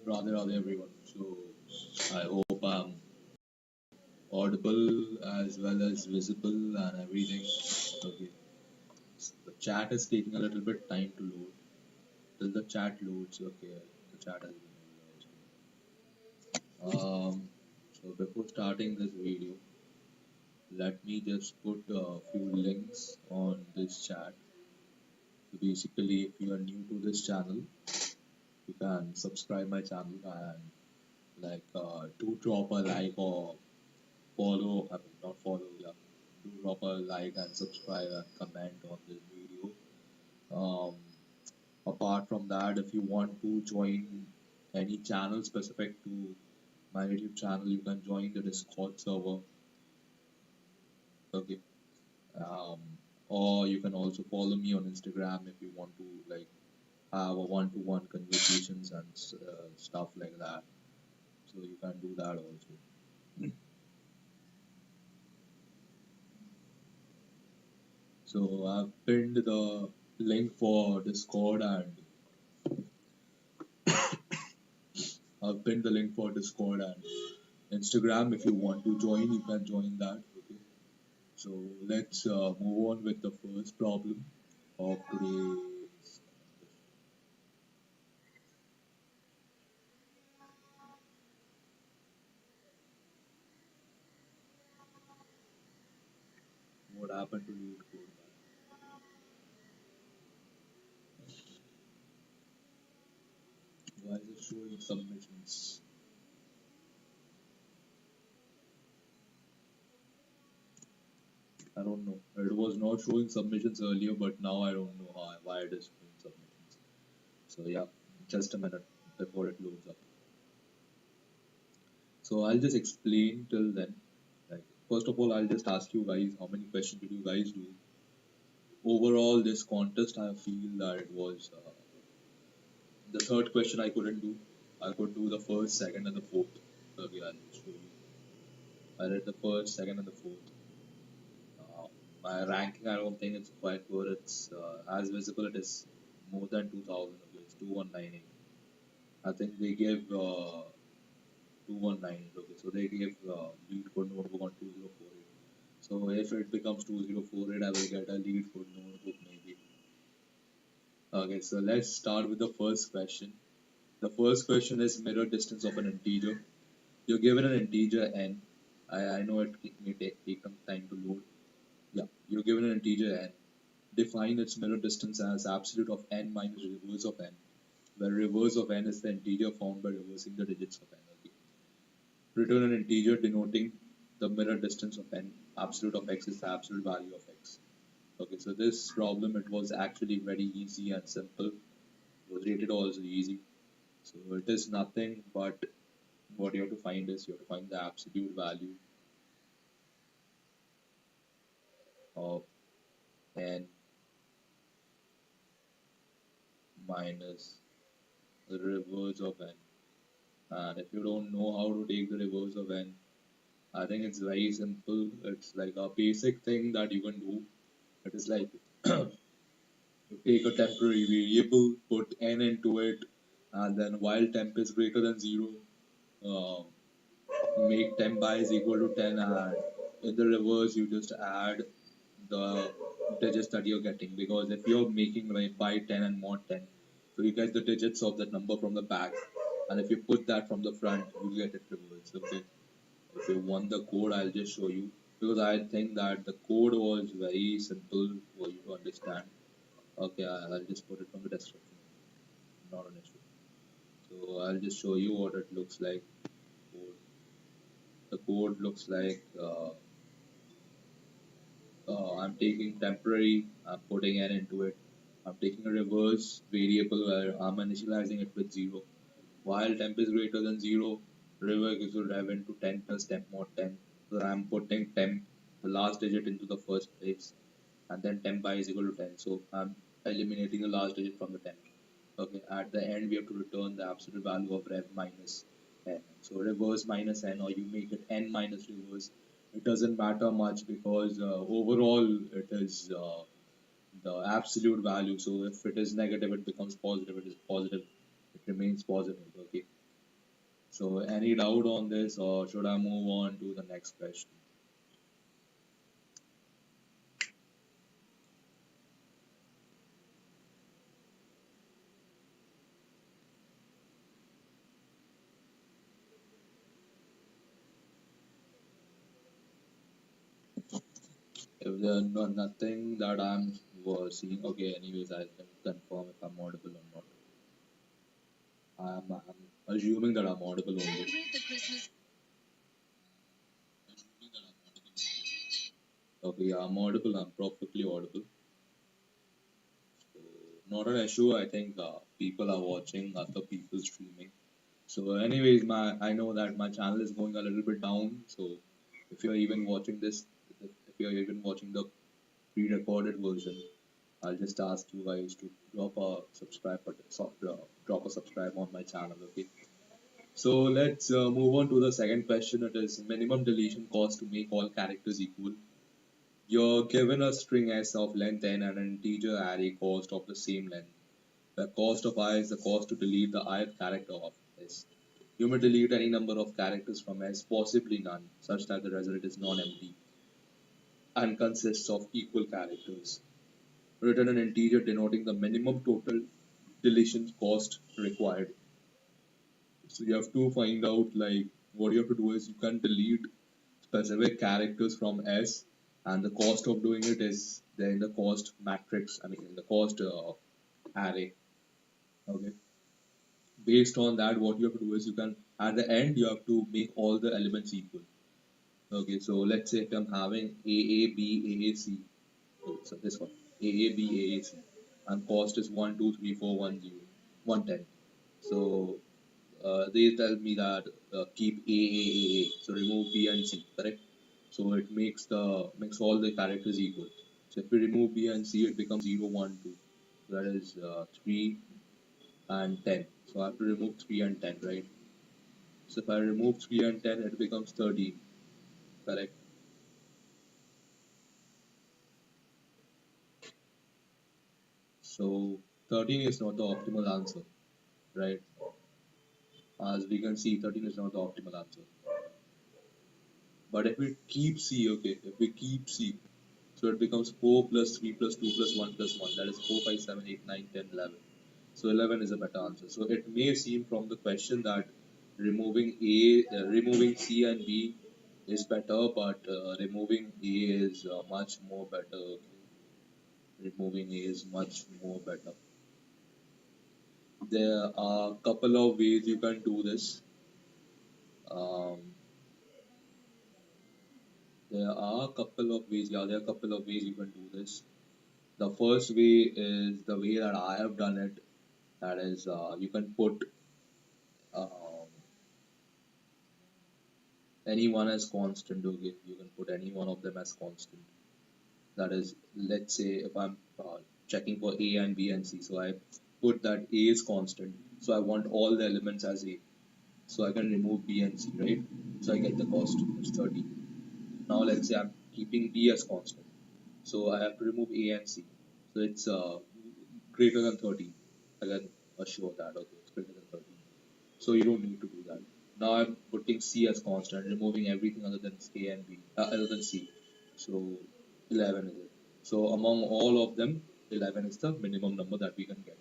Radhe everyone. So I hope I'm audible as well as visible and everything. Okay. The chat is taking a little bit time to load. Till the chat loads, okay, the chat has been loaded. So before starting this video, let me just put a few links on this chat. So basically, if you are new to this channel, you can subscribe my channel and do drop a like or follow, I mean not follow, yeah, do drop a like and subscribe and comment on this video. Um, Apart from that, if you want to join any channel specific to my YouTube channel, you can join the Discord server. Okay. Um, or you can also follow me on Instagram if you want to have a one-to-one conversations and stuff like that. So you can do that also. So I've pinned the link for Discord and Instagram. If you want to join, you can join that. Okay. So let's move on with the first problem of today's. What happened to LEETCODE? Why is it showing submissions? I don't know. It was not showing submissions earlier, but now I don't know why it is showing submissions. So yeah, just a minute before it loads up. So I'll just explain till then. Like first of all, I'll just ask you guys how many questions did you guys do? Overall, this contest, I feel that it was the third question I couldn't do. I could do the first, second, and the fourth. Okay, I'll just show you. I did the first, second, and the fourth. Uh, my ranking, I don't think it's quite good. It's as visible. It is more than 2,000. Okay, it's 2198. I think they give 2198. Okay, so they give lead code notebook on 2048. So if it becomes 2048, I will get a lead code notebook maybe. Okay, so let's start with the first question. The first question is mirror distance of an integer. You're given an integer n. I know it may take some time to load. Yeah, you're given an integer n. Define its mirror distance as absolute of n minus reverse of n, where reverse of n is the integer found by reversing the digits of n. Okay. Return an integer denoting the mirror distance of n. Absolute of x is the absolute value of x. Okay, so this problem, it was actually very easy and simple. It was rated also easy. So it is nothing but what you have to find is you have to find the absolute value of n minus the reverse of n. And if you don't know how to take the reverse of n, I think it's very simple. It's like a basic thing that you can do. It is like you take a temporary variable, put n into it, and then while temp is greater than 0, uh, make temp by is equal to 10, and in the reverse you just add the digits that you're getting, because if you're making like by 10 and mod 10, so you get the digits of that number from the back, and if you put that from the front, you get it reversed. Okay, if you want the code, I'll just show you, because I think that the code was very simple for you to understand. Okay, I'll just put it from the description, not an issue. So I'll just show you what it looks like. The code looks like I'm taking temporary, I'm putting n into it. I'm taking a reverse variable where I'm initializing it with 0. While temp is greater than 0, reverse is equal to rev into 10 plus temp mod 10. So I'm putting temp, the last digit, into the first place, and then temp by is equal to 10. So I'm eliminating the last digit from the temp. Okay, at the end we have to return the absolute value of rev minus n. So reverse minus n, or you make it n minus reverse. It doesn't matter much, because overall it is the absolute value. So if it is negative, it becomes positive. It is positive, it remains positive. Okay. So any doubt on this, or should I move on to the next question? If there's nothing that I'm seeing, okay, anyways, I can confirm if I'm audible or not. I'm assuming that I'm audible only. Okay, yeah, I'm audible, I'm perfectly audible. So, not an issue, I think people are watching, other people streaming. So, anyways, I know that my channel is going a little bit down. So, if you're even watching this, if you're even watching the pre-recorded version, I'll just ask you guys to drop a subscribe button, drop a subscribe on my channel. Okay. So let's move on to the second question. It is minimum deletion cost to make all characters equal. You're given a string s of length n and an integer array cost of the same length. The cost of I is the cost to delete the ith character of s. You may delete any number of characters from s, possibly none, such that the result is non-empty and consists of equal characters. Return an integer denoting the minimum total deletion cost required. So you have to find out like what you have to do is you can delete specific characters from S, and the cost of doing it is there in the cost matrix. I mean in the cost array. Okay. Based on that, what you have to do is you can at the end you have to make all the elements equal. Okay. So let's say if I'm having AABAAC, so this one AABAAC, and cost is 123410110. So they tell me that keep A, so remove B and C, correct? So it makes all the characters equal. So if we remove B and C, it becomes 0, 1, 2. So that is 3 and 10. So I have to remove 3 and 10, right? So if I remove 3 and 10, it becomes 13, correct? So 13 is not the optimal answer, right? As we can see, 13 is not the optimal answer. But if we keep C, okay, if we keep C, so it becomes 4 plus 3 plus 2 plus 1 plus 1. That is 4, 5, 7, 8, 9, 10, 11. So 11 is a better answer. So it may seem from the question that removing C and B is better, but removing A is much more better. Okay? Removing A is much more better. There are a couple of ways you can do this. Um, there are a couple of ways. Yeah, there are a couple of ways you can do this. The first way is the way that I have done it. That is, you can put um, anyone as constant. Okay, you can put any one of them as constant. That is, let's say if I'm checking for A and B and C, so I put that A is constant. So I want all the elements as A. So I can remove B and C, right? So I get the cost. It's 30. Now let's say I'm keeping B as constant. So I have to remove A and C. So it's greater than 30. I can assure that. Okay, it's greater than 30. So you don't need to do that. Now I'm putting C as constant, removing everything other than A and B, other than C. So 11 is it. So among all of them, 11 is the minimum number that we can get.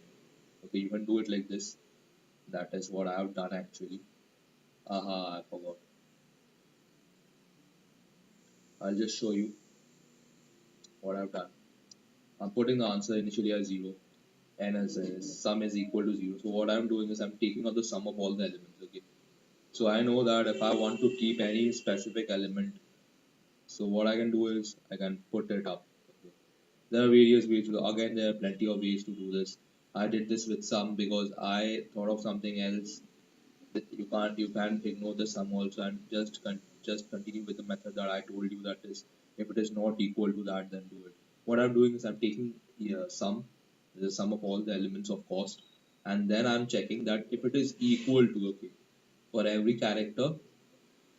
Okay, you can do it like this. That is what I have done actually. Aha, I forgot. I'll just show you what I've done. I'm putting the answer initially as 0, and as sum is equal to 0. So what I'm doing is I'm taking out the sum of all the elements. Okay. So I know that if I want to keep any specific element, so what I can do is I can put it up. Okay. There are various ways to again there are plenty of ways to do this. I did this with sum because I thought of something else. That you can't ignore the sum also and just continue with the method that I told you, that is if it is not equal to that, then do it. What I'm doing is I'm taking sum, the sum of all the elements of cost, and then I'm checking that if it is equal to, okay, for every character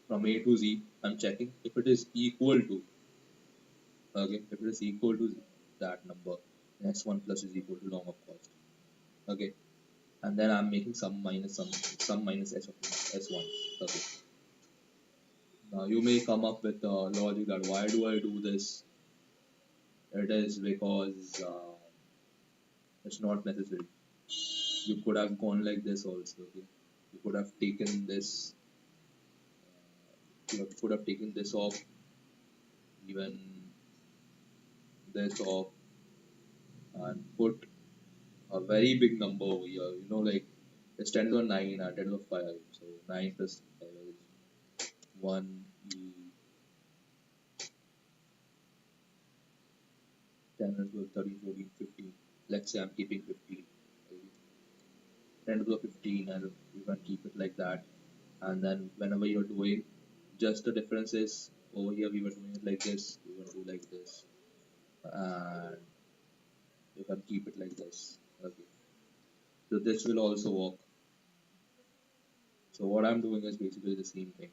from A to Z, I'm checking if it is equal to, okay, if it is equal to that number, next one plus is equal to long of cost. Okay. and then I'm making some minus s1. Okay. Now you may come up with the logic that why do I do this? It is because it's not necessary. You could have gone like this also. Okay? You could have taken this. You could have taken this off, even this off, and put a very big number over here. You know, like it's 10 to the 9 and 10 to the 5. So 9 plus 5 is 1 e 10 to the 13, 14, 15. Let's say I'm keeping 15. 10 to the 15, and you can keep it like that. And then whenever you're doing, just the difference is over here we were doing it like this, we will do like this, and you can keep it like this. Okay, so this will also work. So what I'm doing is basically the same thing,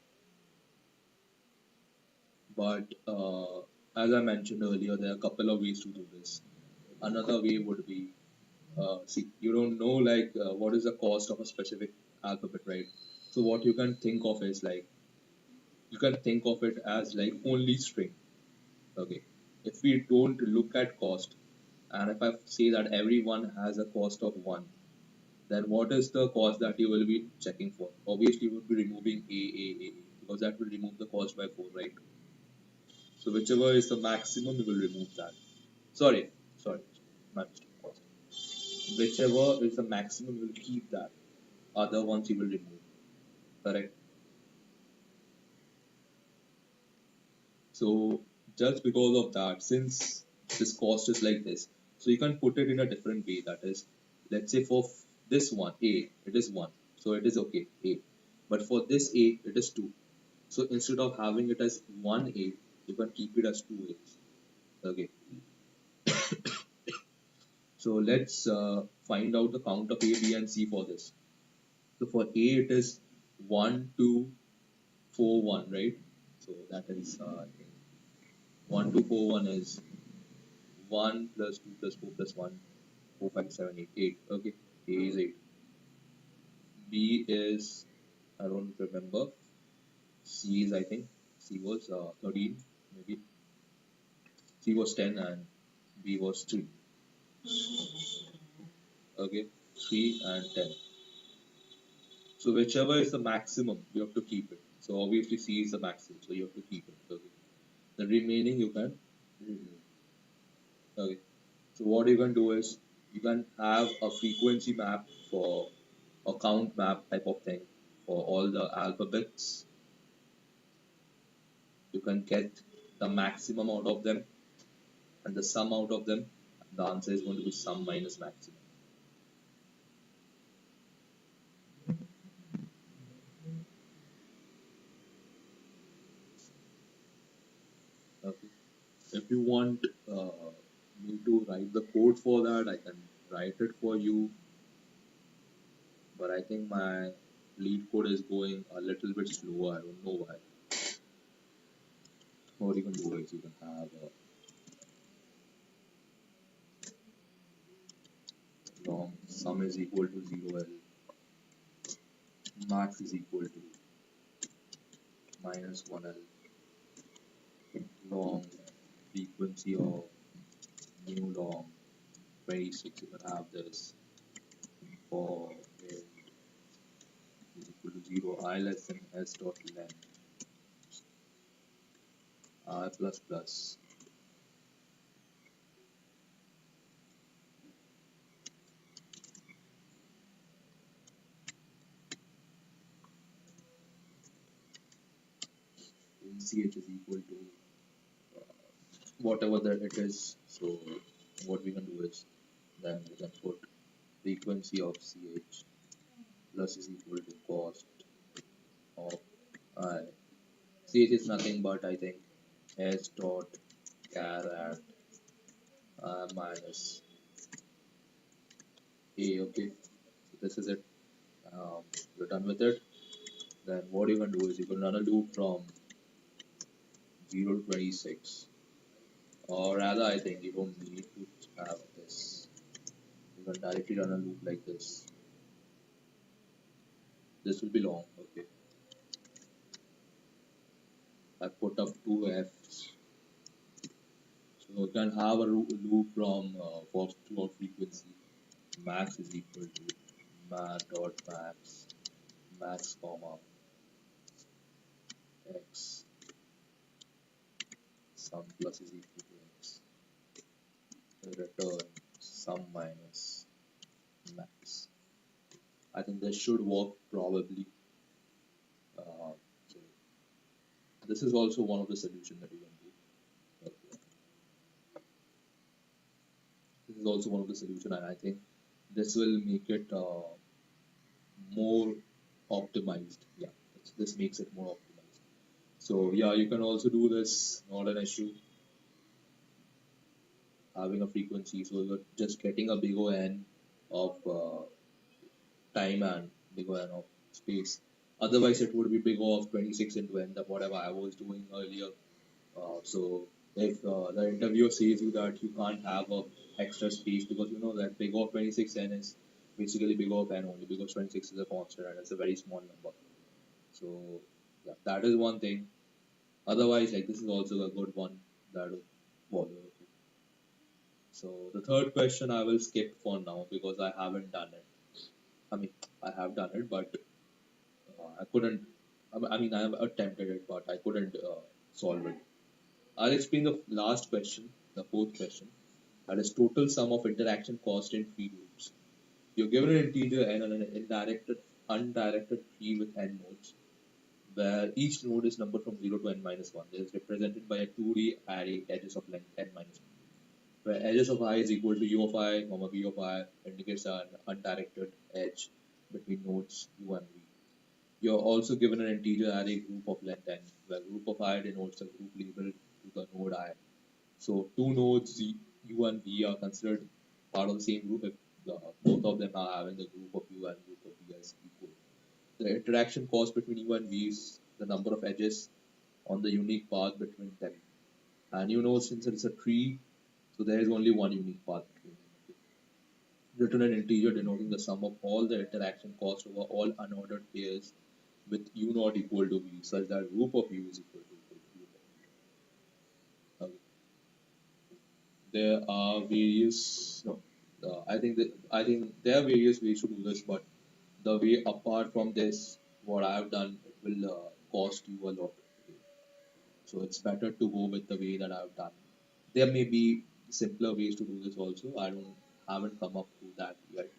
but as I mentioned earlier, there are a couple of ways to do this. Another way would be, see, you don't know like what is the cost of a specific alphabet, right? So what you can think of is like, you can think of it as like only string. Okay, if we don't look at cost, and if I say that everyone has a cost of 1, then what is the cost that you will be checking for? Obviously you will be removing a, because that will remove the cost by 4, right? So whichever is the maximum, you will remove that. Sorry, my mistake. Whichever is the maximum, you will keep that. Other ones you will remove. Correct. So just because of that, since this cost is like this, so you can put it in a different way. That is, let's say for this one A, it is 1, so it is okay A. But for this A, it is 2. So instead of having it as 1A, you can keep it as 2A's. Okay. So let's find out the count of A, B, and C for this. So for A, it is 1, 2, 4, 1, right? So that is, I think 1, 2, 4, 1 is 1 plus 2 plus 4 plus 1, 4, 5, 7, 8, 8. Okay, A is 8. B is, I don't remember. C is, I think, C was 13, maybe. C was 10 and B was 3. Okay, 3 and 10. So whichever is the maximum, you have to keep it. So obviously C is the maximum, so you have to keep it. Okay. The remaining you can remove. Okay. So what you can do is you can have a frequency map for a count map type of thing for all the alphabets. You can get the maximum out of them and the sum out of them. The answer is going to be sum minus maximum. Okay. If you want me to write the code for that, I can write it for you. But I think my lead code is going a little bit slower. I don't know why. What you can do is you can have a long sum is equal to 0L, max is equal to minus 1L, long frequency of new long 26. You can have this for it is equal to 0, I less than s dot length, I plus plus. CH is equal to whatever that it is. So what we can do is then we can put frequency of CH plus is equal to cost of I. CH is nothing but I think s dot char at minus a. Okay, so this is it. You're done with it. Then what you can do is you can run a loop from 0 to 26, or rather I think you don't need to have this. You can directly run a loop like this. This will be long. Okay, I put up two F's. So you can have a loop from for frequency. Max is equal to max comma x, sum plus is equal to x, return sum minus max. I think this should work probably. So this is also one of the solutions that you can do. Okay. This is also one of the solution, and I think this will make it more optimized. Yeah, this makes it more optimized. So yeah, you can also do this, not an issue, having a frequency. So you're just getting a big O n of time and big O n of space. Otherwise, it would be big O of 26 into n, the whatever I was doing earlier. So if the interviewer says you that you can't have a extra space because you know that big O of 26 n is basically big O of n only because 26 is a constant and it's a very small number. So yeah, that is one thing. Otherwise, like this is also a good one that will bother. Okay. So the third question I will skip for now because I haven't done it. I mean, I have done it, but I couldn't. I mean, I have attempted it, but I couldn't solve it. I'll explain the last question, the fourth question. That is total sum of interaction cost in tree loops. You're given an integer n and an undirected tree with n nodes, where each node is numbered from 0 to n minus 1. It is represented by a 2D array edges of length n minus 1, where edges of I is equal to u of I, comma v of I indicates an undirected edge between nodes u and v. You're also given an integer array group of length n, where group of I denotes a group labeled to the node I. So two nodes u and v are considered part of the same group if both of them are having the group of u and group of v as equal. The interaction cost between u and v is the number of edges on the unique path between them. And you know, since it's a tree, so there is only one unique path between them. Okay. Return an integer denoting the sum of all the interaction cost over all unordered pairs with u not equal to v, such that group of u is equal to u. Okay. There are various. No, I think there are various ways to do this, but the way apart from this, what I have done, it will cost you a lot. Okay. So it's better to go with the way that I've done. There may be simpler ways to do this also. I don't haven't come up to that yet.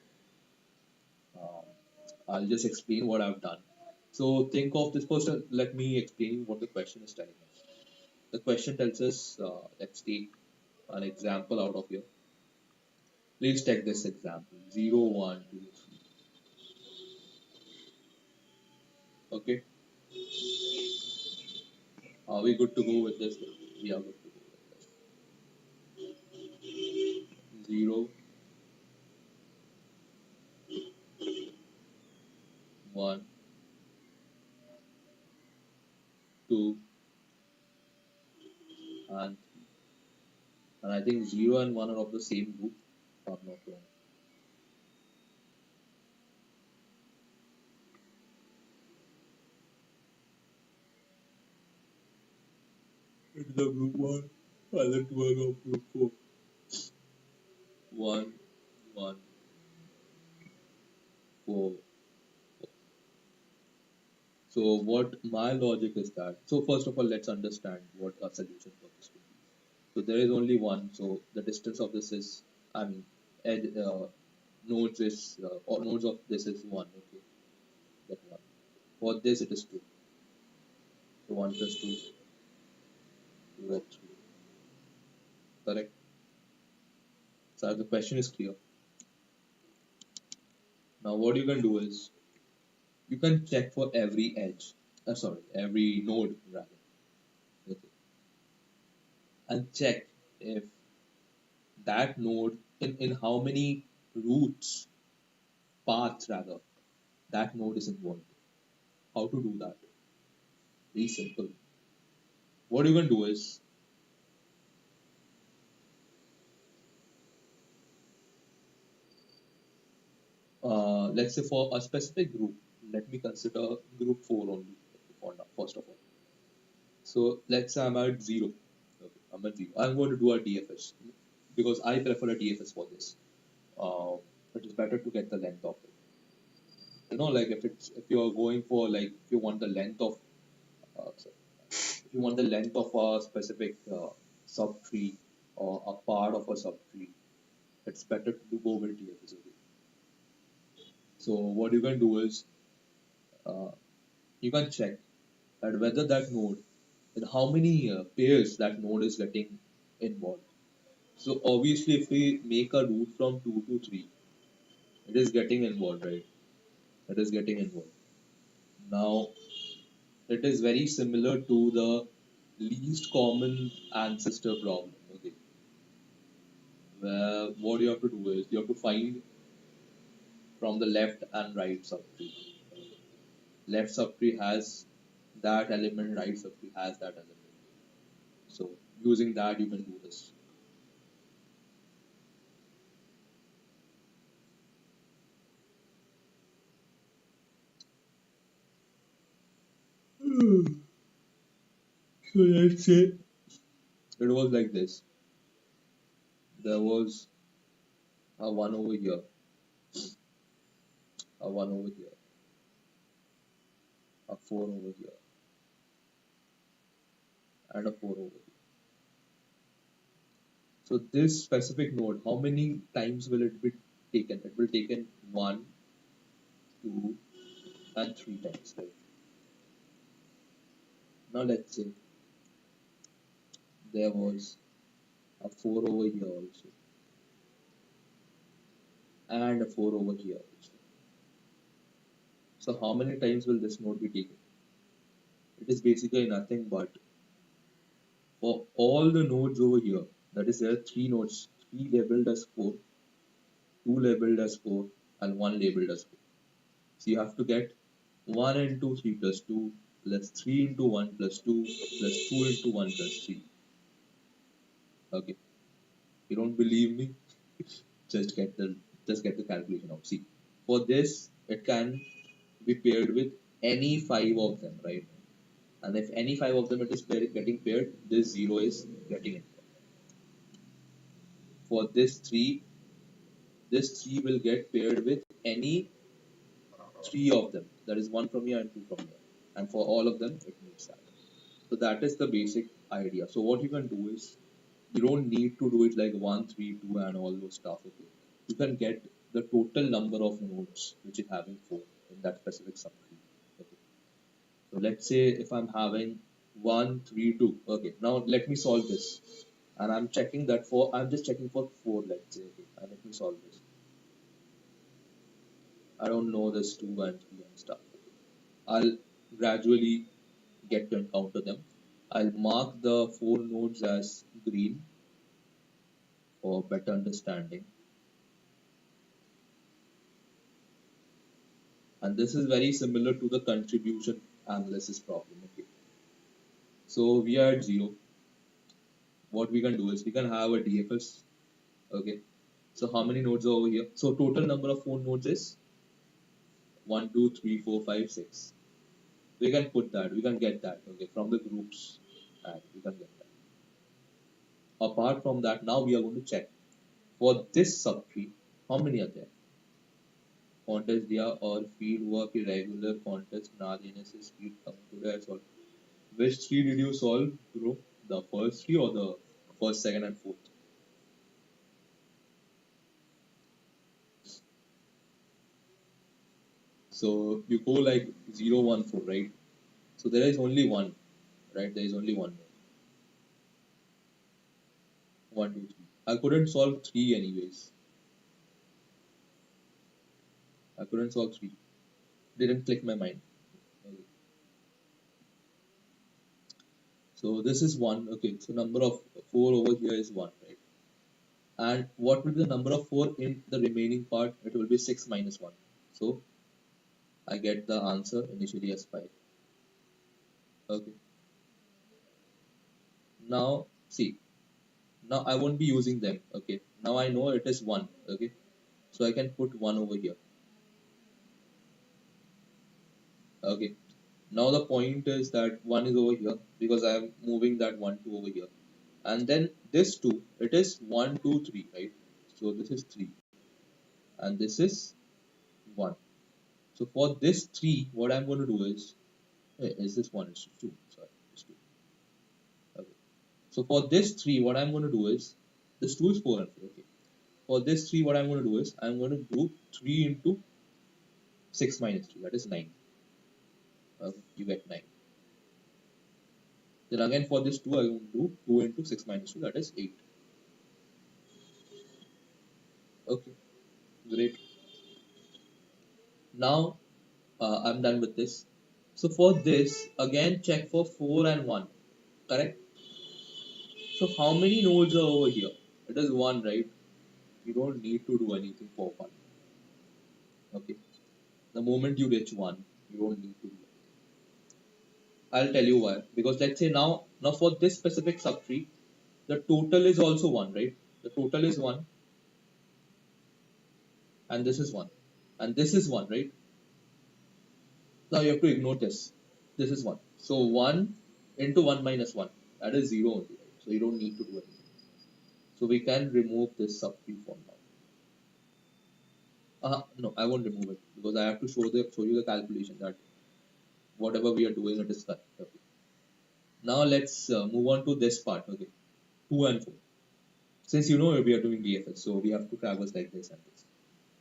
Um, I'll just explain what I've done. So think of this person. Let me explain what the question is telling us. The question tells us, let's take an example out of here. Please take this example 0, 1, 2, 3. Okay, are we good to go with this? We are good to go with this. 0, 1, 2, and 3. And I think 0 and 1 are of the same group, if I'm not wrong. It's the group 1, and the 2 are of group 4. 1, 1, 4. So what my logic is that, so first of all, let's understand what our solution for this will be. So there is only one, so the distance of this is, I mean, nodes is, or nodes of this is 1, okay, that 1. For this it is 2, so 1 plus 2, 2 of 3, correct? So the question is clear. Now what you can do is, you can check for every edge, every node rather, okay, and check if that node in how many routes, paths rather, that node is involved. How to do that? Very simple. What you can do is, let's say for a specific group, let me consider group 4 only for now, first of all. So let's say I'm at 0. Okay, I'm at 0. I'm going to do a DFS because I prefer a DFS for this. Uh, it is better to get the length of it. Like if you're going for like if you want the length of sorry, if you want the length of a specific subtree or a part of a subtree, it's better to go with DFS. Okay? So what you can do is uh, you can check that whether that node and how many pairs that node is getting involved. So obviously, if we make a route from 2 to 3, it is getting involved, right? It is getting involved. Now, it is very similar to the least common ancestor problem. Okay, where what you have to do is you have to find from the left and right subtree. Left subtree has that element, right subtree has that element. So using that, you can do this. So let's say it was like this. There was a 1 over here, a 1 over here, a 4 over here, and a 4 over here. So this specific node, how many times will it be taken? It will taken 1, 2, and 3 times, right? Now let's say there was a 4 over here also, and a 4 over here also. So how many times will this node be taken? It is basically nothing but for all the nodes over here, that is there are 3 nodes, 3 labeled as 4, 2 labeled as 4, and 1 labeled as 4. So you have to get 1 into 3 plus 2 plus 3 into 1 plus 2 plus 2 into 1 plus 3. Okay, you don't believe me? Just get the calculation out. See, for this it can be paired with any 5 of them, right? And if any 5 of them it is getting paired, this 0 is getting it. For this 3 will get paired with any 3 of them. That is 1 from here and 2 from here. And for all of them, it meets that. So that is the basic idea. So what you can do is you don't need to do it like 1, 3, 2 and all those stuff. Okay, you can get the total number of nodes which is having 4 in that specific subtree. Okay, so let's say if I'm having 1, 3, 2. Okay, now let me solve this, and I'm just checking for 4. Let's say, okay, and let me solve this. I don't know this 2 and 3 and stuff. Okay. I'll gradually get to encounter them. I'll mark the 4 nodes as green for better understanding. And this is very similar to the contribution analysis problem. Okay, so we are at 0. What we can do is we can have a DFS. Okay, so how many nodes are over here? So total number of 4 nodes is 1, 2, 3, 4, 5, 6. We can put that, we can get that, okay, from the groups, and we can get that. Apart from that, now we are going to check for this subtree, how many are there? Contest दिया और field work irregular contest ना देने से speed कम हो गया solve. Which three did you solve, bro? The first three or the first, second, and fourth? So you go like 0, 1, 4, right? So there is only one, right? There is only one. 1, 2, 3. I couldn't solve 3 anyways. I couldn't solve 3. Didn't click my mind. Okay. So this is 1. Okay, so number of 4 over here is 1, right? And what will be the number of 4 in the remaining part? It will be 6 minus 1. So I get the answer initially as 5. Okay. Now see, now I won't be using them. Okay, now I know it is 1. Okay, so I can put 1 over here. Okay. Now the point is that 1 is over here because I am moving that 1, 2 over here. And then this 2, it is 1, 2, 3, right? So this is 3 and this is 1. So for this 3, what I'm going to do is this 1 is 2, sorry, it's 2. Okay. So for this 3, what I'm going to do is, this 2 is 4 and 4, okay. For this 3, what I'm going to do is, I'm going to do 3 into 6 minus 3, that is 9. You get 9. Then again for this 2, I'm going to do 2 into 6 minus 2, that is 8. Okay, great. Now I'm done with this. So for this, again check for 4 and 1, correct? So how many nodes are over here? It is 1, right? You don't need to do anything for 1. Okay. The moment you reach 1, you don't need to do it. I'll tell you why. Because let's say now for this specific subtree, the total is also 1, right? The total is 1 and this is 1. And this is 1, right? Now you have to ignore this. This is 1. So 1 into 1 minus 1. That is 0 only, right? So you don't need to do anything. So we can remove this subtree for now. No, I won't remove it because I have to show you the calculation that whatever we are doing it is correct. Okay. Now let's move on to this part. Okay, 2 and 4. Since you know we are doing DFS, so we have to traverse like this and this.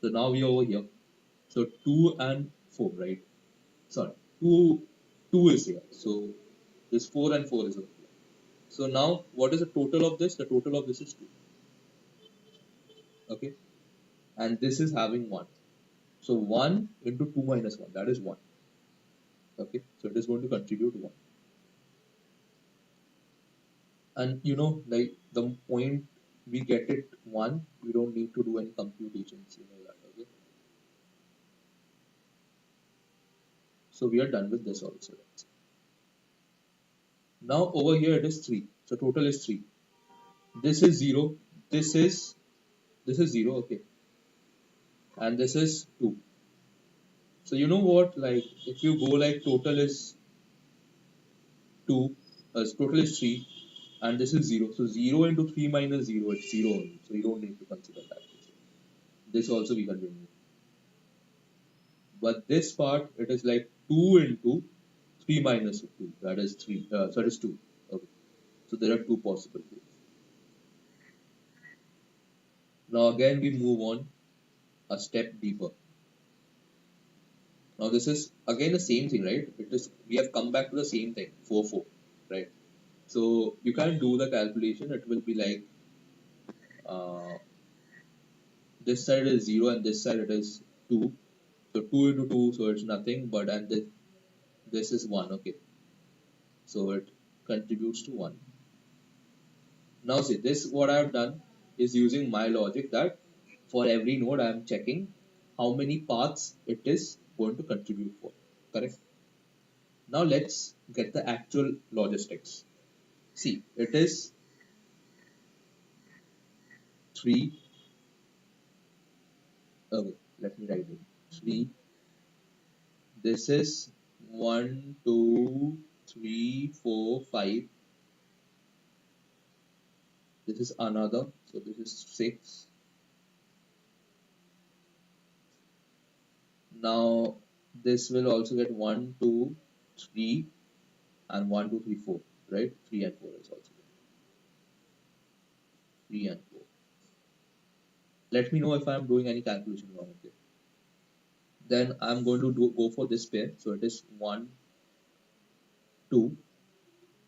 So now we are over here. So 2 and 4, right? Sorry, 2 is here. So this 4 and 4 is over here. So now what is the total of this? The total of this is 2. Okay, and this is having 1. So 1 into 2 minus 1, that is 1. Okay, so it is going to contribute 1. And like the point we get it 1, we don't need to do any computations, that. Okay, so we are done with this also. Now over here it is 3, so total is 3. This is 0, this is 0, okay, and this is 2. So you know what, like if you go like total is 2, total is 3, and this is 0, so 0 into 3 minus 0, it's 0 only, so you don't need to consider that. This also we can remove. But this part, it is like 2 into 3 minus 2, that is 3, so that is 2. Okay. So there are two possibilities. Now again we move on a step deeper. Now this is again the same thing, right? It is, we have come back to the same thing, 4, 4, right? So you can do the calculation, it will be like uh, this side is 0 and this side it is 2. So 2 into 2, so it's nothing, but and this is 1, okay. So it contributes to 1. Now see, this what I have done is using my logic that for every node I am checking how many paths it is going to contribute for. Correct? Now let's get the actual logistics. See, it is 3. Okay, let me write it. 3. This is 1, 2, 3, 4, 5. This is another. So this is 6. Now this will also get 1, 2, 3, and 1, 2, 3, 4. Right? 3 and 4 is also there. 3 and 4. Let me know if I am doing any calculation wrong. Okay. Then I'm going to go for this pair. So it is 1, 2,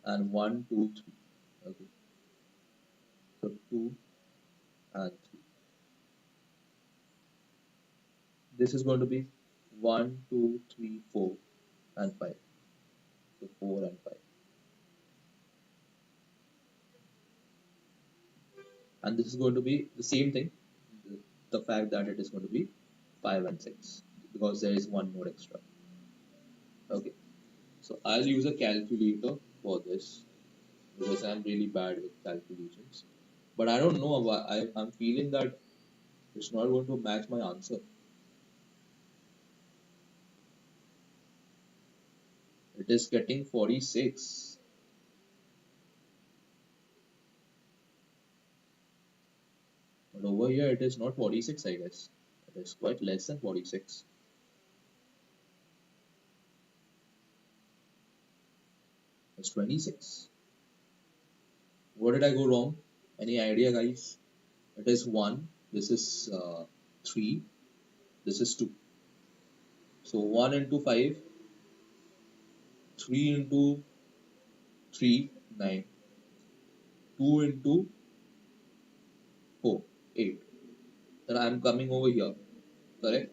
and 1, 2, 3. Okay. So 2 and 3. This is going to be 1, 2, 3, 4, and 5. So 4 and 5. And this is going to be the same thing. The fact that it is going to be 5 and 6 because there is one node extra. Okay. So I'll use a calculator for this because I'm really bad with calculations. But I don't know why I'm feeling that it's not going to match my answer. It is getting 46. But over here it is not 46, I guess. It is quite less than 46. It's 26. What did I go wrong? Any idea, guys? It is 1. This is 3. This is 2. So 1 into 5, 3 into 3, 9. 2 into 4, 8. Then I am coming over here. Correct?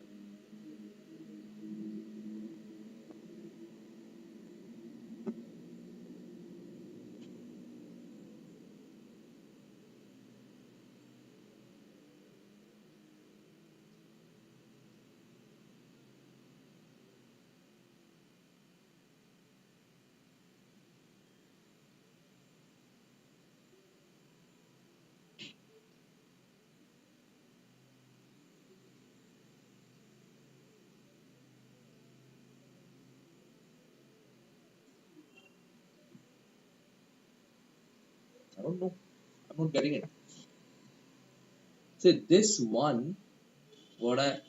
I don't know. I'm not getting it. See this one, what I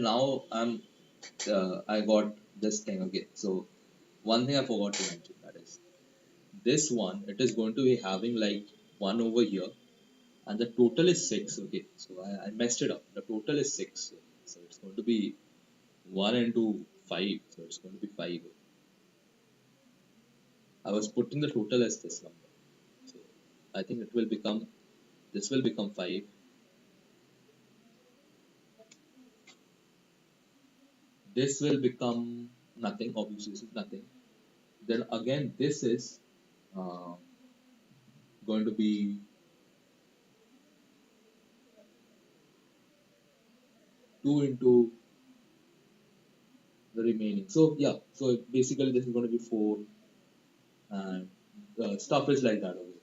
now I got this thing. Okay, so one thing I forgot to mention, that is this one. It is going to be having like one over here, and the total is 6. Okay, so I messed it up. The total is 6, so it's going to be 1 into 5. So it's going to be 5. I was putting the total as this number, so I think it will become, this will become 5. This will become nothing. Obviously, this is nothing. Then again, this is uh, going to be 2 into the remaining. So yeah, so basically this is going to be 4, and stuff is like that. Okay,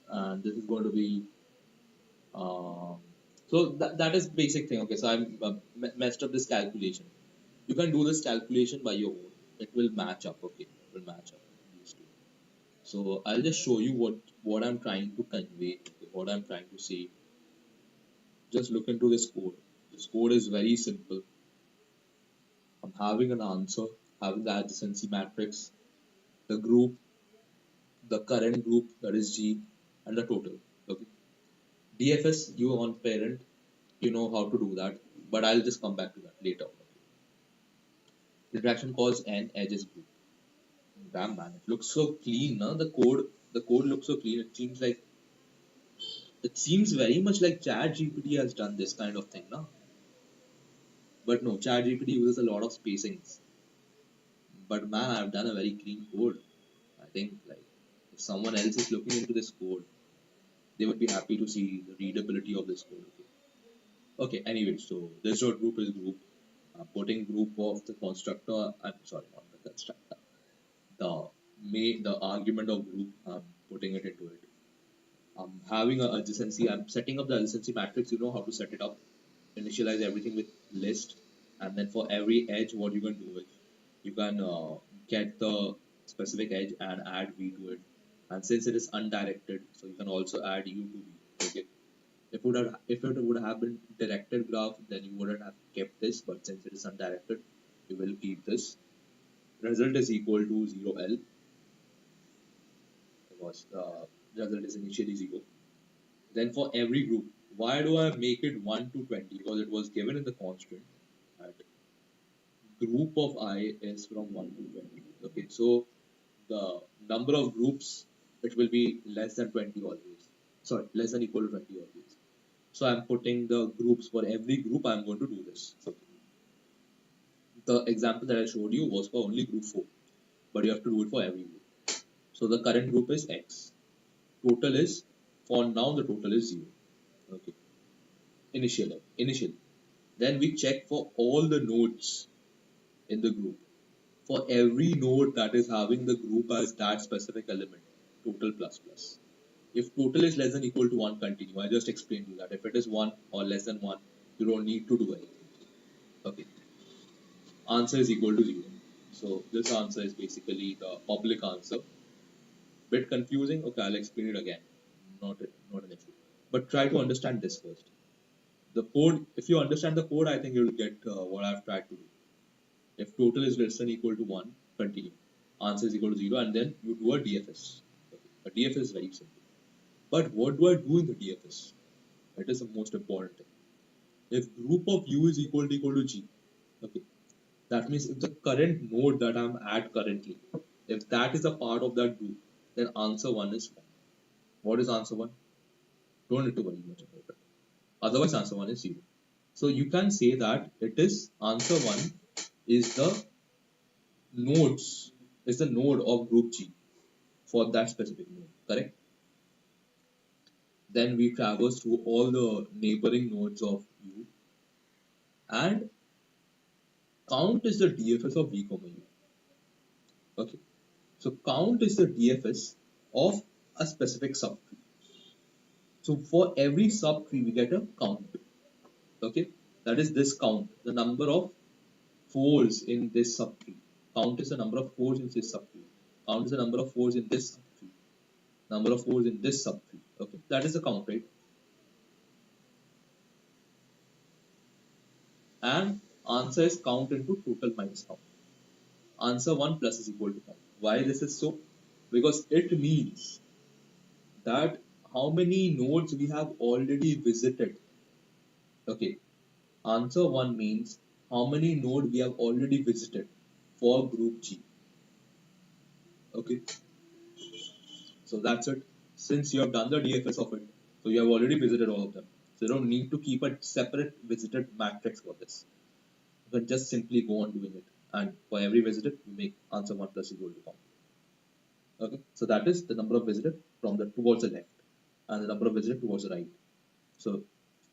and this is going to be um, so that is basic thing. Okay, so I'm messed up this calculation. You can do this calculation by your own. It will match up. Okay, it will match up these two. So I'll just show you what I'm trying to convey. Okay, what I'm trying to say. Just look into this code. This code is very simple. I'm having an answer, having the adjacency matrix, the group, the current group, that is G, and the total. Okay. DFS, you on parent, you know how to do that, but I'll just come back to that later. Okay. Interaction calls and edges group. Damn man, it looks so clean, no? The code looks so clean. It seems very much like Chat GPT has done this kind of thing, no? But no, Chat GPT uses a lot of spacings. But man, I've done a very clean code. I think like if someone else is looking into this code, they would be happy to see the readability of this code. Okay, anyway, so this dot group is group. Putting group of the constructor, I'm sorry, not the constructor, the argument of group, I'm putting it into it. I'm having a adjacency, I'm setting up the adjacency matrix, you know how to set it up. Initialize everything with list, and then for every edge, what you can do is you can get the specific edge and add v to it. And since it is undirected, so you can also add u to v. Okay. If it would have been directed graph, then you wouldn't have kept this. But since it is undirected, you will keep this. Result is equal to 0L, because result is initially 0. Then for every group, why do I make it 1 to 20? Because it was given in the constraint that group of I is from 1 to 20. Okay, so the number of groups, it will be less than 20 always. Sorry, less than equal to 20 always. So I'm putting the groups for every group. I'm going to do this. So the example that I showed you was for only group 4, but you have to do it for every group. So the current group is X. Total is, for now the total is 0. Okay. Initially. Then we check for all the nodes in the group. For every node that is having the group as that specific element, total plus plus. If total is less than equal to 1, continue. I just explained you that. If it is 1 or less than 1, you don't need to do anything. Okay. Answer is equal to 0. So this answer is basically the public answer. Bit confusing? Okay, I'll explain it again. Not an issue. But try to understand this first. The code, if you understand the code, I think you'll get what I've tried to do. If total is less than equal to 1, continue. Answer is equal to 0, and then you do a DFS. Okay. A DFS is very simple. But what do I do in the DFS? That is the most important thing. If group of U is equal to G, okay, that means if the current node that I'm at currently, if that is a part of that group, then answer 1 is 1. What is answer 1? Don't need to worry much about it. Otherwise, answer 1 is 0. So you can say that it is answer 1 is nodes, is the node of group G for that specific node, correct? Then we traverse through all the neighboring nodes of U, and count is the DFS of V, U. Okay. So count is the DFS of a specific subtree. So for every subtree we get a count. Okay. That is this count, the number of 4s in this subtree. Count is the number of 4s in this subtree. Count is the number of 4s in this subtree. Number of 4s in this subtree. Okay. That is the count, right? And answer is count into total minus count. Answer 1 plus is equal to count. Why this is so? Because it means that how many nodes we have already visited. Okay, answer 1 means how many nodes we have already visited for group G. Okay, so that's it. Since you have done the DFS of it, so you have already visited all of them. So you don't need to keep a separate visited matrix for this. You can just simply go on doing it. And for every visited, you make answer 1 plus equal to count. Okay, so that is the number of visited from the towards the left, and the number of visited towards the right. So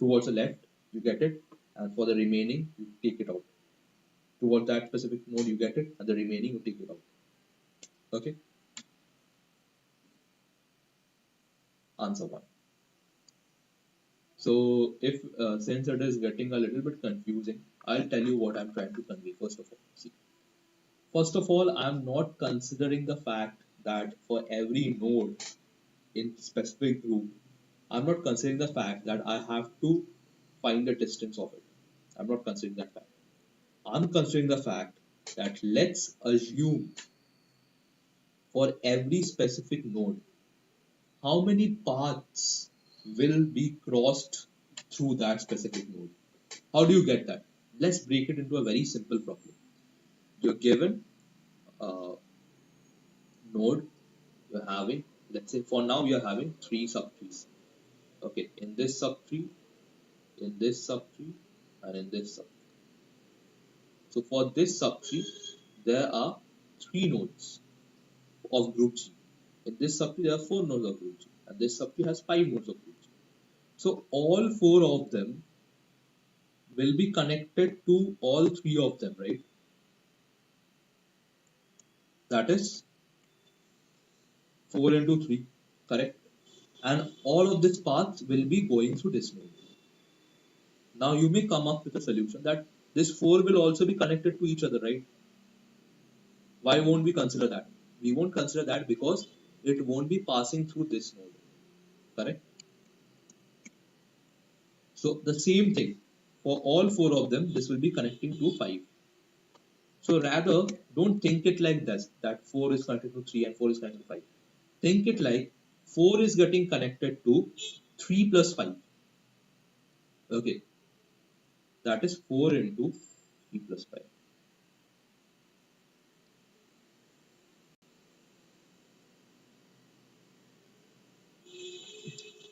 towards the left, you get it, and for the remaining, you take it out. Towards that specific node, you get it, and the remaining, you take it out. Okay, answer 1. So if since it is getting a little bit confusing, I'll tell you what I'm trying to convey first of all. See, first of all, I'm not considering the fact that for every node in specific group, I'm not considering the fact that I have to find the distance of it. I'm not considering that fact. I'm considering the fact that let's assume for every specific node, how many paths will be crossed through that specific node. How do you get that? Let's break it into a very simple problem. You're given a node, you're having, let's say for now you're having 3 subtrees. Okay, in this subtree, in this subtree, and in this subtree. So for this subtree, there are 3 nodes of group G. In this subtree, there are 4 nodes of group G, and this subtree has 5 nodes of group G. So all 4 of them will be connected to all 3 of them, right? That is 4 into 3, correct? And all of these paths will be going through this node. Now you may come up with a solution that this 4 will also be connected to each other, right? Why won't we consider that? We won't consider that because it won't be passing through this node, correct? So the same thing, for all 4 of them, this will be connecting to 5. So rather, don't think it like this, that 4 is connected to 3 and 4 is connected to 5. Think it like 4 is getting connected to 3 plus 5. Okay, that is 4 into 3 plus 5.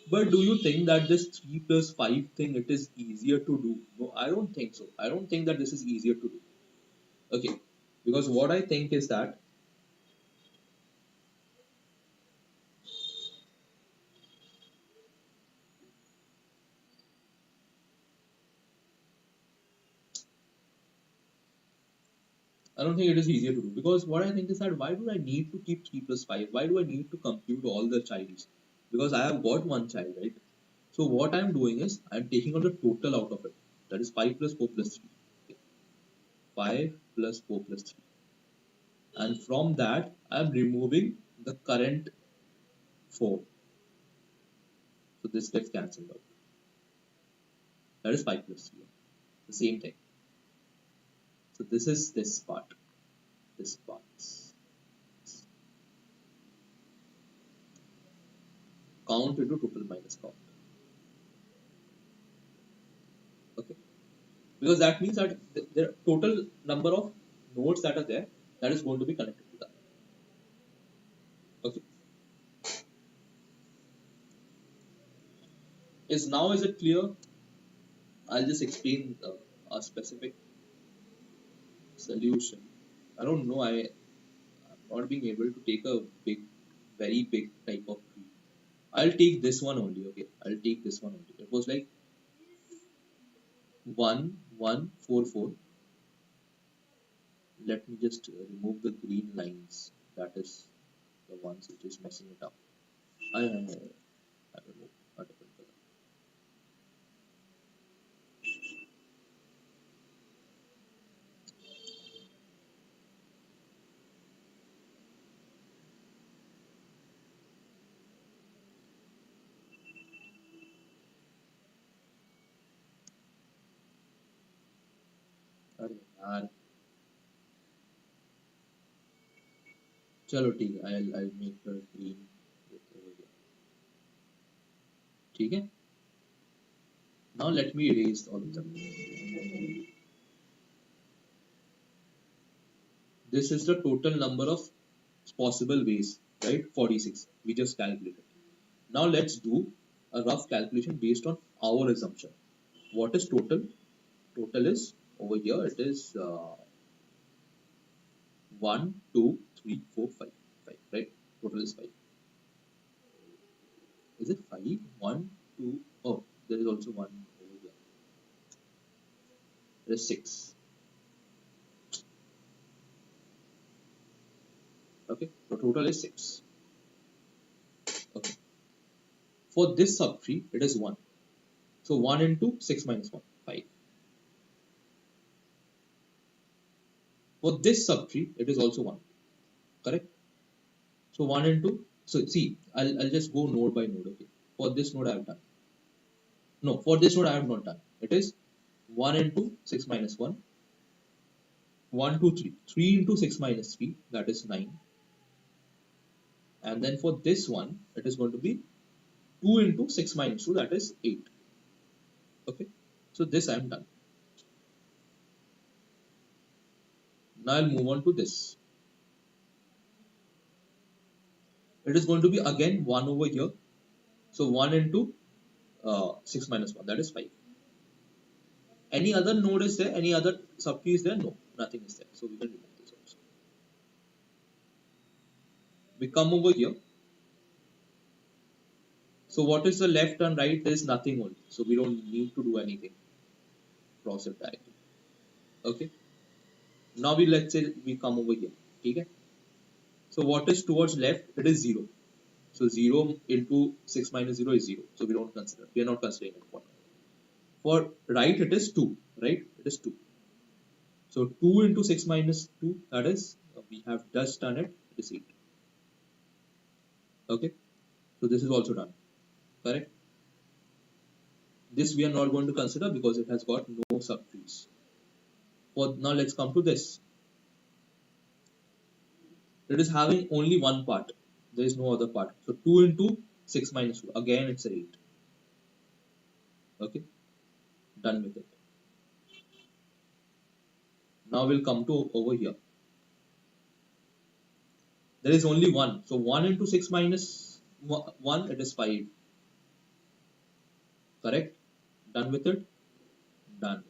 But do you think that this 3 plus 5 thing, it is easier to do? No, I don't think so. I don't think that this is easier to do. Okay, because what I think is that I don't think it is easier to do, because what I think is that why do I need to keep 3 plus 5? Why do I need to compute all the childs? Because I have got one child, right? So what I'm doing is I'm taking out the total out of it. That is 5 plus 4 plus 3. Okay. 5 plus 4 plus 3. and from that I am removing the current 4. So this gets cancelled out. That is 5 plus 3. The same thing. So this is this part. This part. Count into total minus count. Okay. Because that means that the total number of nodes that are there, that is going to be connected to that. Okay. Is it clear? I'll just explain a specific solution. I don't know. I'm not being able to take a very big type of tree. I'll take this one only. Okay, I'll take this one only. It was like 1 1 4 4. Let me just remove the green lines. That is the ones which is messing it up. I remove a different color. अरे यार चलो ठीक है I'll make the green over here. ठीक है. Now let me erase all of them. This is the total number of possible ways, right? 46. We just calculated. Now let's do a rough calculation based on our assumption. What is total? Total is over here. It is 1, 2, 3, 4, 5. 5, right? Total is 5. Is it 5? 1, 2. Oh, there is also 1 over here. There is 6. Okay, so total is 6. Okay. For this subtree, it is 1. So 1 into 6 minus 1, 5. For this subtree, it is also 1. Correct? So 1 into, so see, I'll just go node by node. Okay. For this node I have done. No, for this node I have not done. It is 1 into 6 minus 1. 1, 2, 3. 3 into 6 minus 3, that is 9. And then for this one, it is going to be 2 into 6 minus 2, that is 8. Okay. So this I am done. Now I'll move on to this. It is going to be again 1 over here. So 1 into 6 minus 1, that is 5. Any other node is there? Any other subtree is there? No, nothing is there. So we can remove this also. We come over here. So what is the left and right? There is nothing only. So we don't need to do anything. Cross it directly. Okay. Now let's say we come over here. Okay. So what is towards left? It is 0. So 0 into 6 minus 0 is 0. So we don't consider. We are not considering it for now. For right, it is 2. Right? It is 2. So 2 into 6 minus 2, that is, we have just done it. It is 8. Okay. So this is also done. Correct? This we are not going to consider because it has got no subtrees. Now let's come to this. It is having only one part. There is no other part. So 2 into 6 minus 2. Again, it's 8. Okay. Done with it. Now we'll come to over here. There is only 1. So 1 into 6 minus 1, it is 5. Correct? Done with it? Done.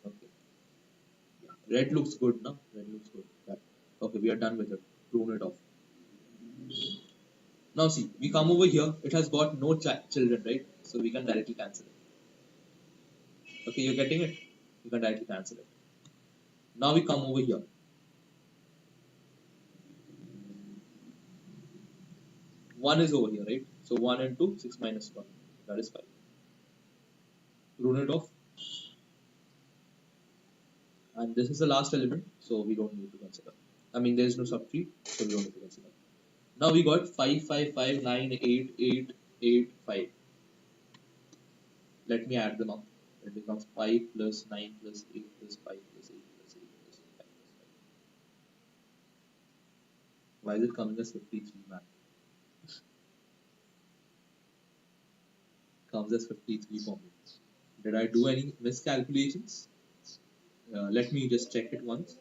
Okay. Yeah. Red looks good, no? Red looks good. Yeah. Okay, we are done with it. Prune it off. Now see, we come over here. It has got no children, right? So we can directly cancel it. Okay, you're getting it? You can directly cancel it. Now we come over here. 1 is over here, right? So 1 into 6 minus 1. That is 5. Prune it off. and this is the last element, so we don't need to consider. I mean, there is no subtree, so we don't need to consider. Now we got 5, 5, 5, 9, 8, 8, 8, 5. Let me add them up. It becomes 5 plus 9 plus 8 plus 5 plus 8 plus 8 plus 5 plus 5. Why is it coming as 53, man? Comes as 53 for me. Did I do any miscalculations? Let me just check it once.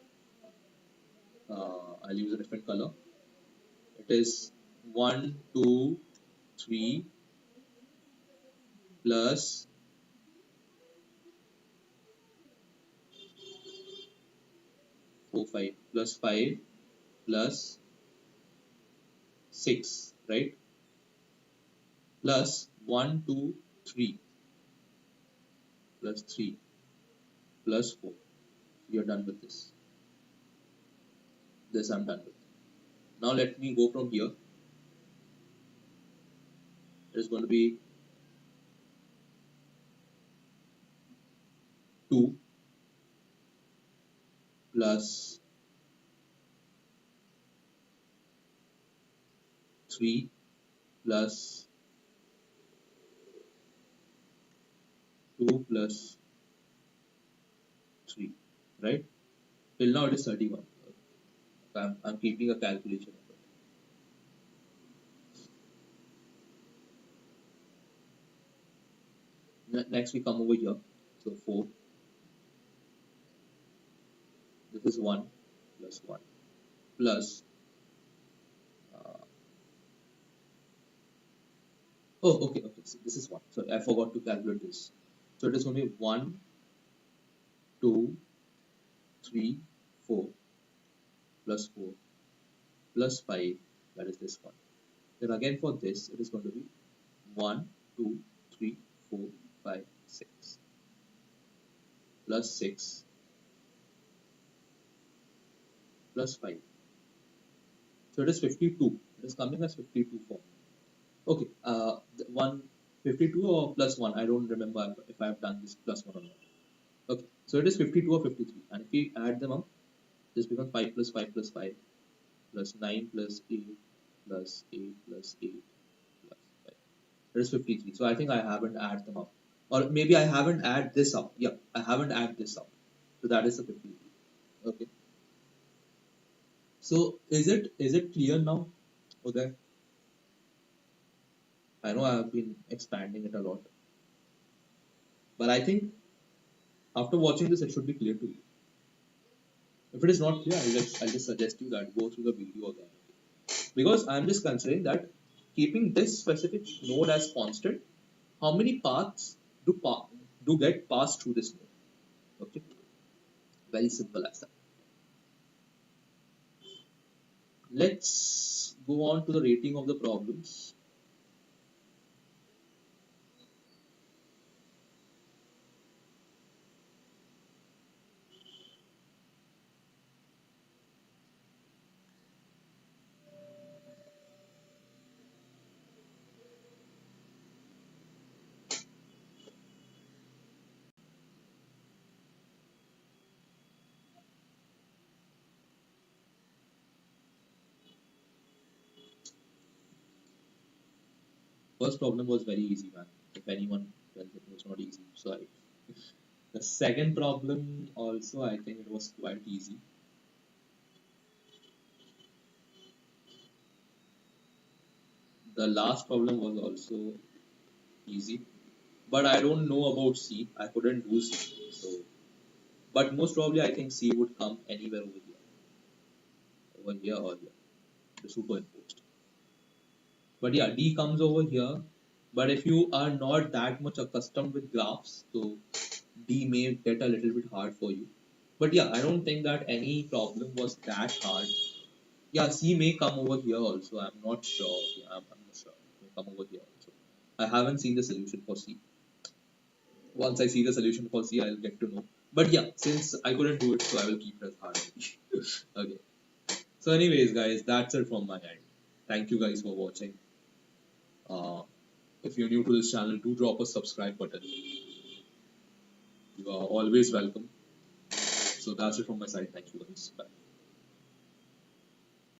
I'll use a different color. It is 1, 2, 3 plus 4, 5 plus 5 plus 6, right? Plus 1, 2, 3 plus 3 plus 4. You're done with this. This I'm done with. Now let me go from here. It is going to be 2 plus 3 plus 2 plus 3, right? Till now it is 31. I'm keeping a calculation of it. Next we come over here. So 4. This is 1 plus 1 plus oh, okay. So this is 1. So I forgot to calculate this. So it is going to be 1, 2, 3, 4 plus 4 plus 5. That is this one. Then again for this, it is going to be 1, 2, 3, 4, 5, 6 plus 6 plus 5. So it is 52. It is coming as 52 form. Okay, 52 or plus 1. I don't remember if I have done this plus 1 or not. Okay, so it is 52 or 53. And if we add them up, this becomes 5 plus 5 plus 5 plus 9 plus 8 plus 8 plus 8 plus 5. It is 53. So I think I haven't added them up. Or maybe I haven't added this up. Yeah, I haven't added this up. So that is the 53. Okay. So is it clear now? Okay. I know I have been expanding it a lot. But I think after watching this it should be clear to you. If it is not clear, I'll just suggest you that go through the video again. Because I'm just considering that keeping this specific node as constant, how many paths do get passed through this node? Okay, very simple as that. Let's go on to the rating of the problems. First problem was very easy, man. If anyone tells it was not easy, sorry. The second problem also, I think it was quite easy. The last problem was also easy, but I don't know about C. I couldn't do C, so. But most probably, I think C would come anywhere over here or here, the superimposed. But yeah, D comes over here. But if you are not that much accustomed with graphs, so D may get a little bit hard for you. But yeah, I don't think that any problem was that hard. Yeah, C may come over here also. I'm not sure. Yeah, I'm not sure. It may come over here also. I haven't seen the solution for C. Once I see the solution for C, I'll get to know. But yeah, since I couldn't do it, so I will keep it as hard. Okay. So, anyways, guys, that's it from my end. Thank you guys for watching. Uh, if you're new to this channel, do drop a subscribe button. You are always welcome. So that's it from my side. Thank you guys. Bye.